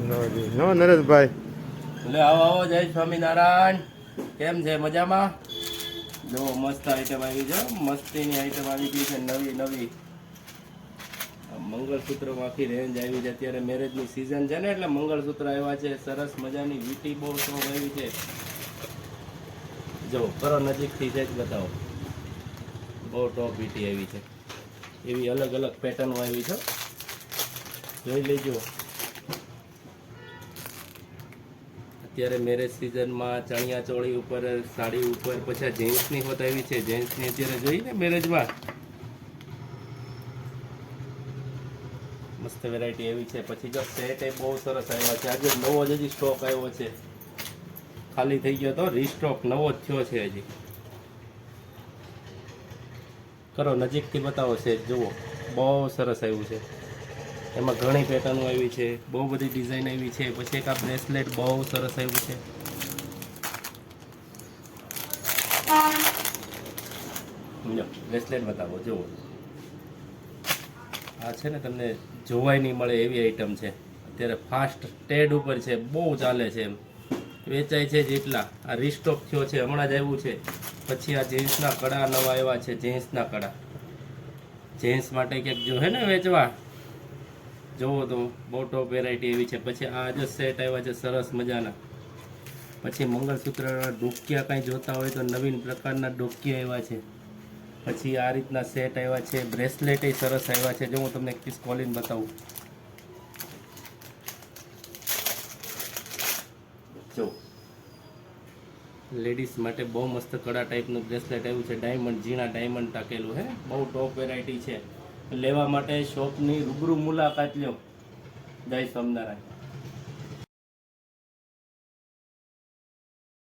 નો નરેશભાઈ એટલે આવો આવો જય સ્વામિનારાયણ. કેમ છે? મજામાં? જો મસ્ત આઈટમ આવી છે, મસ્તીની આઈટમ આવી ગઈ છે, નવી નવી મંગળસૂત્રમાં આખી રેન્જ આવી છે. અત્યારે મેરેજની સિઝન છે ને, એટલે મંગળસૂત્ર આવ્યા છે. સરસ મજાની વીટી બહુ શોખ આવી છે. જો કરો નજીકથી જ બતાવો. બહુ ટોપ વીટી આવી છે. એવી અલગ અલગ પેટર્નો આવી છે, જોઈ લેજો. અત્યારે મેરેજ સિઝનમાં ચણિયા ચોળી ઉપર, સાડી ઉપર, પછી જેન્ટ્સની હોત આવી છે. જેન્ટ્સની અત્યારે જોઈને મેરેજમાં મસ્ત વેરાયટી એવી છે. પછી જો સેટ એ બહુ સરસ આવ્યા છે. આજે નવો જ હજી સ્ટોક આવ્યો છે, ખાલી થઈ ગયો તો રીસ્ટોક નવો જ થયો છે. હજી કરો નજીકથી બતાવો છે. જુઓ બહુ સરસ આવ્યું છે. એમાં ઘણી પેટર્નો આવી છે, બહુ બધી ડિઝાઇન આવી છે. પછી એક આ બ્રેસલેટ બહુ સરસ આવ્યું છે. બ્રેસલેટ બતાવો. જુઓ આ છે ને, તમને જોવાય નહીં મળે એવી આઈટમ છે. અત્યારે ફાસ્ટ ટ્રેડ ઉપર છે, બહુ ચાલે છે, એમ વેચાય છે જેટલા. આ રીસ્ટોક થયો છે, હમણાં જ આવ્યું છે. પછી આ જેન્ટ્સના કડા નવા આવ્યા છે. જેન્ટ્સના કડા જેન્ટ્સ માટે ક્યાંક જો હે ને વેચવા, જોવો તો બહુ ટોપ વેરાયટી એવી છે. પછી આ જ સેટ આવ્યા છે સરસ મજાના. પછી મંગળસૂત્રના ડોકિયા કાંઈ જોતા હોય તો નવીન પ્રકારના ડોકિયા આવ્યા છે. પછી આ રીતના સેટ આવ્યા છે. બ્રેસલેટ એ સરસ આવ્યા છે. જો હું તમને એક પીસ ખોલીને બતાવું. જો લેડીઝ માટે બહુ મસ્ત કડા ટાઈપનું બ્રેસલેટ આવ્યું છે. ડાયમંડ, ઝીણા ડાયમંડ ટાકેલું હે. બહુ ટોપ વેરાયટી છે. લેવા માટે શોપની રૂબરૂ મુલાકાત લ્યો. જય સ્વામિનારાયણ.